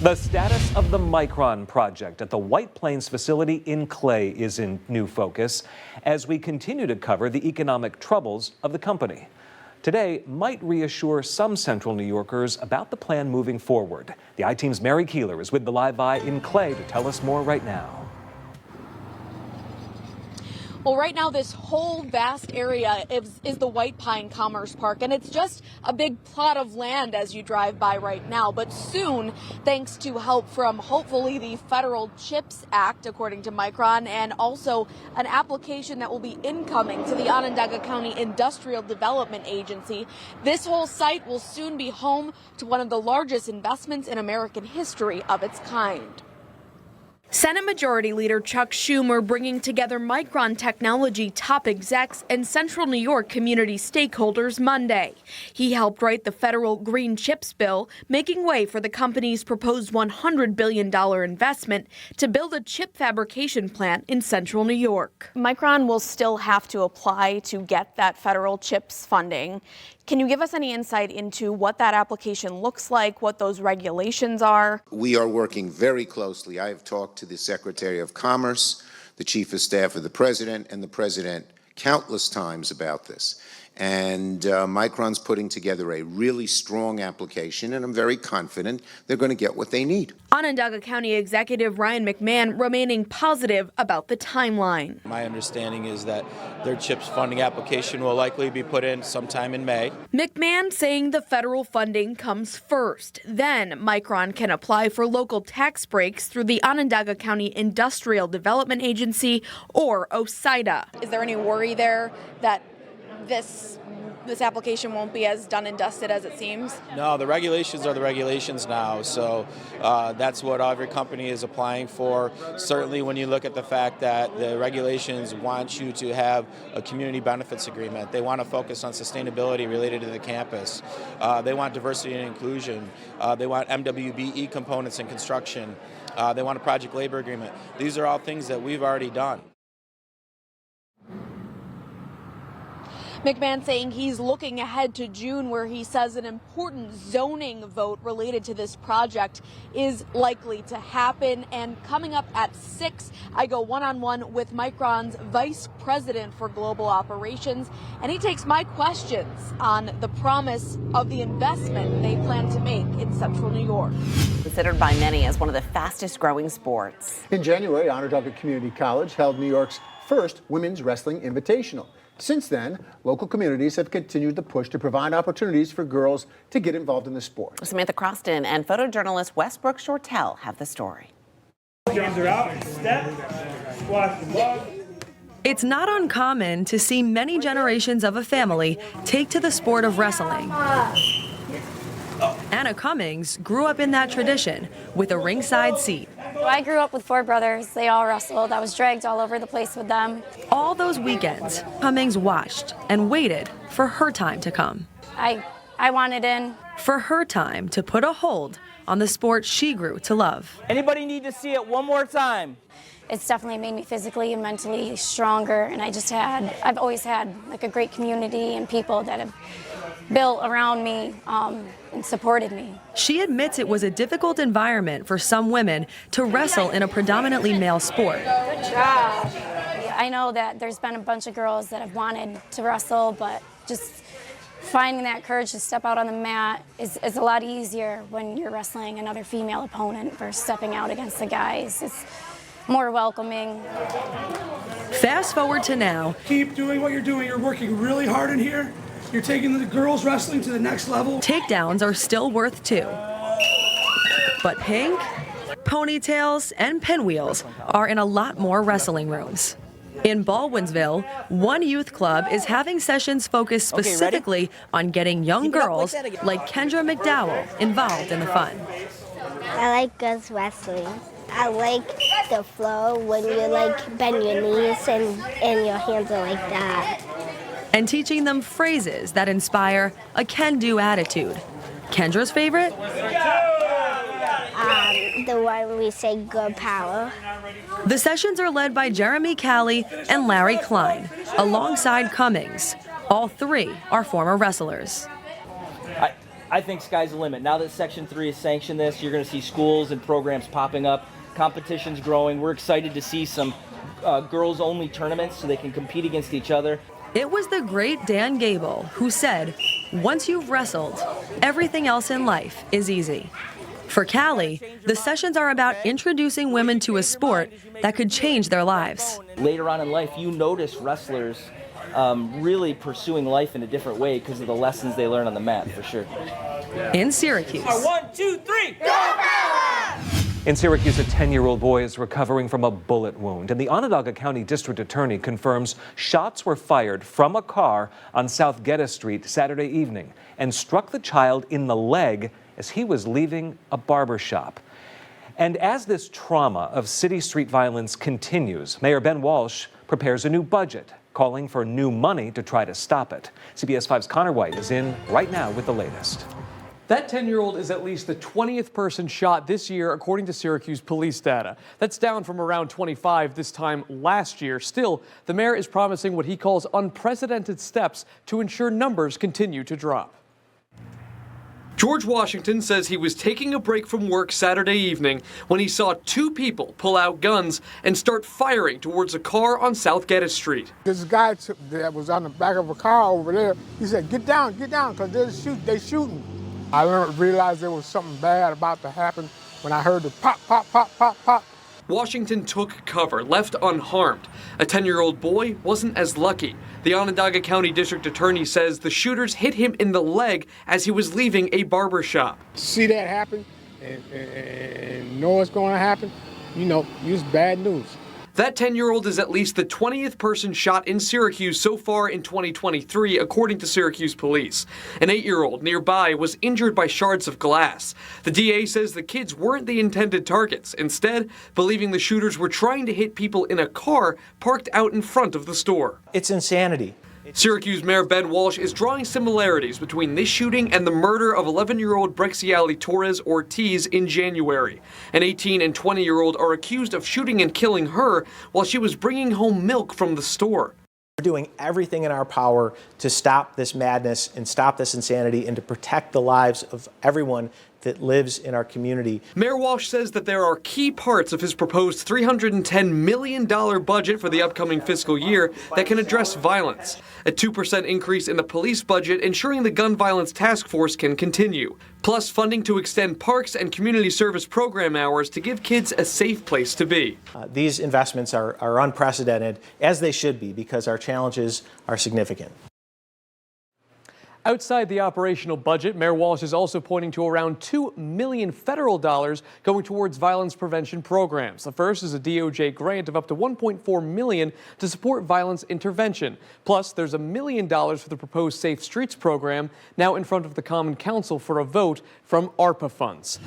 The status of the Micron project at the White Plains facility in Clay is in new focus as we continue to cover the economic troubles of the company. Today might reassure some Central New Yorkers about the plan moving forward. The I-Team's Mary Keeler is with the Live Eye in Clay to tell us more right now. Well, right now, this whole vast area is the White Pine Commerce Park, and it's just a big plot of land as you drive by right now. But soon, thanks to help from hopefully the Federal CHIPS Act, according to Micron, and also an application that will be incoming to the Onondaga County Industrial Development Agency, this whole site will soon be home to one of the largest investments in American history of its kind. Senate Majority Leader Chuck Schumer bringing together Micron Technology top execs and Central New York community stakeholders Monday. He helped write the federal green chips bill, making way for the company's proposed $100 billion investment to build a chip fabrication plant in Central New York. Micron will still have to apply to get that federal chips funding. Can you give us any insight into what that application looks like, what those regulations are? We are working very closely. I have talked to the Secretary of Commerce, the Chief of Staff of the President, and the President countless times about this. And Micron's putting together a really strong application, and I'm very confident they're going to get what they need. Onondaga County Executive Ryan McMahon remaining positive about the timeline. My understanding is that their CHIPS funding application will likely be put in sometime in May. McMahon saying the federal funding comes first. Then Micron can apply for local tax breaks through the Onondaga County Industrial Development Agency or OSIDA. Is there any worry there that this application won't be as done and dusted as it seems? No, the regulations are the regulations now, so that's what every company is applying for. Certainly when you look at the fact that the regulations want you to have a community benefits agreement, they want to focus on sustainability related to the campus, they want diversity and inclusion, they want MWBE components in construction, they want a project labor agreement. These are all things that we've already done. McMahon saying he's looking ahead to June, where he says an important zoning vote related to this project is likely to happen. And coming up at 6, I go one-on-one with Micron's Vice President for Global Operations, and he takes my questions on the promise of the investment they plan to make in Central New York. Considered by many as one of the fastest growing sports. In January, Onondaga Community College held New York's first Women's Wrestling Invitational. Since then, local communities have continued the push to provide opportunities for girls to get involved in the sport. Samantha Croston and photojournalist Westbrook Shortell have the story. Arms are out, step, squat the log. It's not uncommon to see many generations of a family take to the sport of wrestling. Anna Cummings grew up in that tradition with a ringside seat. I grew up with 4 brothers. They all wrestled. I was dragged all over the place with them. All those weekends, Cummings watched and waited for her time to come. I wanted in. For her time to put a hold on the sport she grew to love. Anybody need to see it one more time? It's definitely made me physically and mentally stronger, and I've always had like a great community and people that have built around me and supported me. She admits it was a difficult environment for some women to wrestle in a predominantly male sport. Good job. I know that there's been a bunch of girls that have wanted to wrestle, but just finding that courage to step out on the mat is a lot easier when you're wrestling another female opponent versus stepping out against the guys. It's more welcoming. Fast forward to now. Keep doing what you're doing. You're working really hard in here. You're taking the girls wrestling to the next level. Takedowns are still worth 2. But pink, ponytails, and pinwheels are in a lot more wrestling rooms. In Baldwinsville, one youth club is having sessions focused specifically on getting young girls like Kendra McDowell involved in the fun. I like girls wrestling. I like the flow when you bend your knees and your hands are like that. And teaching them phrases that inspire a can-do attitude. Kendra's favorite? The one we say good power. The sessions are led by Jeremy Callie and Larry Klein, alongside Cummings. All 3 are former wrestlers. I think sky's the limit. Now that Section 3 has sanctioned this, you're going to see schools and programs popping up. Competition's growing. We're excited to see some girls-only tournaments so they can compete against each other. It was the great Dan Gable who said, once you've wrestled, everything else in life is easy. For Callie, the sessions are about introducing women to a sport that could change their lives. Later on in life, you notice wrestlers really pursuing life in a different way because of the lessons they learn on the mat, for sure. In Syracuse. 1, 2, 3, go! In Syracuse, a 10-year-old boy is recovering from a bullet wound, and the Onondaga County District Attorney confirms shots were fired from a car on South Geddes Street Saturday evening and struck the child in the leg as he was leaving a barber shop. And as this trauma of city street violence continues, Mayor Ben Walsh prepares a new budget, calling for new money to try to stop it. CBS 5's Connor White is in right now with the latest. That 10-year-old is at least the 20th person shot this year, according to Syracuse police data. That's down from around 25 this time last year. Still, the mayor is promising what he calls unprecedented steps to ensure numbers continue to drop. George Washington says he was taking a break from work Saturday evening when he saw two people pull out guns and start firing towards a car on South Geddes Street. This guy that was on the back of a car over there, he said, get down, because they're shooting. I realized there was something bad about to happen when I heard the pop, pop, pop, pop, pop. Washington took cover, left unharmed. A 10-year-old boy wasn't as lucky. The Onondaga County District Attorney says the shooters hit him in the leg as he was leaving a barber shop. See that happen and know what's going to happen, it's bad news. That 10-year-old is at least the 20th person shot in Syracuse so far in 2023, according to Syracuse police. An 8-year-old nearby was injured by shards of glass. The DA says the kids weren't the intended targets, instead believing the shooters were trying to hit people in a car parked out in front of the store. It's insanity. Syracuse Mayor Ben Walsh is drawing similarities between this shooting and the murder of 11-year-old Brexiali Torres Ortiz in January. An 18- and 20-year-old are accused of shooting and killing her while she was bringing home milk from the store. We're doing everything in our power to stop this madness and stop this insanity and to protect the lives of everyone that lives in our community. Mayor Walsh says that there are key parts of his proposed $310 million budget for the upcoming fiscal year that can address violence. A 2% increase in the police budget, ensuring the gun violence task force can continue. Plus funding to extend parks and community service program hours to give kids a safe place to be. These investments are unprecedented, as they should be, because our challenges are significant. Outside the operational budget, Mayor Walsh is also pointing to around $2 million federal dollars going towards violence prevention programs. The first is a DOJ grant of up to $1.4 million to support violence intervention. Plus, there's $1 million for the proposed Safe Streets program, now in front of the Common Council for a vote from ARPA funds.